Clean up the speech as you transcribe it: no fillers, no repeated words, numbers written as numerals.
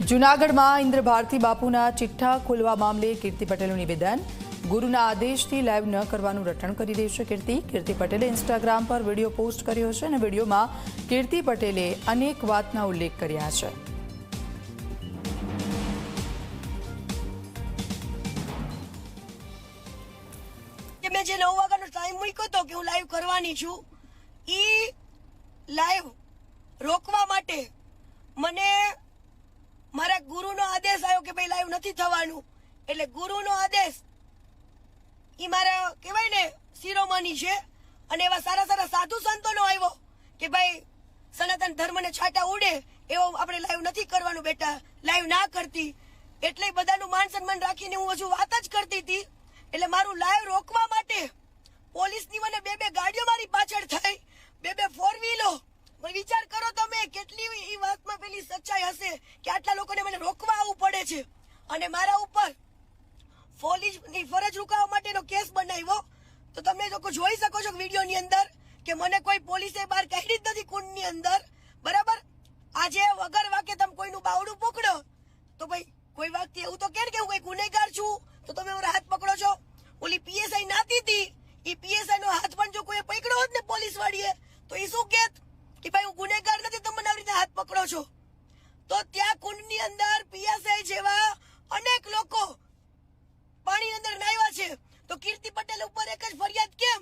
જૂનાગઢમાં ઇન્દ્ર ભારતી બાપુના ચિઠ્ઠા ખોલવા મામલે કીર્તિ પટેલનું નિવેદન। ગુરુના આદેશથી લાઈવ ન કરવાનું રટણ કરી રહી છે કીર્તિ પટેલે ઇન્સ્ટાગ્રામ પર વિડીયો પોસ્ટ કર્યો છે અને વિડીયોમાં કીર્તિ પટેલે અનેક વાતના ઉલ્લેખ કર્યા છે। મેં જે 9 વાગ્યાનો ટાઈમ મૂક્યો હતો કે હું લાઈવ કરવાની છું, ઈ લાઈવ રોકવા માટે મને મારા ગુરુનો આદેશ આવ્યો કે ભાઈ લાઈવ નથી થવાનું। એટલે ગુરુનો આદેશ ઈ મારા કહેવાય ને શિરોમણી છે અને એવા સારા સારા સાધુ સંતોનો આવ્યો કે ભાઈ સનાતન ધર્મને છાંટા ઉડે એવો આપણે લાઈવ નથી કરવાનું બેટા, લાઈવ ના કરતી। એટલે બધાનું માન સન્માન રાખીને હું હજુ વાત જ કરતી હતી। એટલે મારું લાઈવ રોકવા માટે પોલીસની મને બે ગાડીઓ મારી પાછળ થઈ, બે ફોર વ્હીલો। વિચાર કરો તમે કેટલી એ વાતમાં પેલી સચ્ચાઈ હશે કે આટલા લોકોને મને રોકવા આવવું પડે છે અને મારા ઉપર પોલીસની ફરજ રૂકાવવા માટેનો કેસ બનાવ્યો। તો તમે લોકો જોઈ શકો છો વિડીયોની અંદર કે મને કોઈ પોલીસે બહાર કાઢી જ નથી કુંડની અંદર, બરાબર। આજે વગર વાકે તમે કોઈનું બાવડું પકડો તો ભાઈ કોઈ વ્યક્તિ એવું તો કે હું કોઈ ગુનેગાર છું તો તમે મારા હાથ પકડો છો। ઓલી પીએસઆઈ નાતી હતી, એ પીએસઆઈ નો હાથ પણ જો કોઈ પકડ્યો હોત ને પોલીસ વાળીએ તો એ શું કેત કે ભાઈ હું ગુનેગાર નથી, તમે મને આવી રીતે હાથ પકડો છો। તો ત્યાં કુંડની અંદર પીએસઆઈ જેવા અનેક લોકો પાણીની અંદર નાહ્યા છે, તો કીર્તિ પટેલ ઉપર એક જ ફરિયાદ કેમ?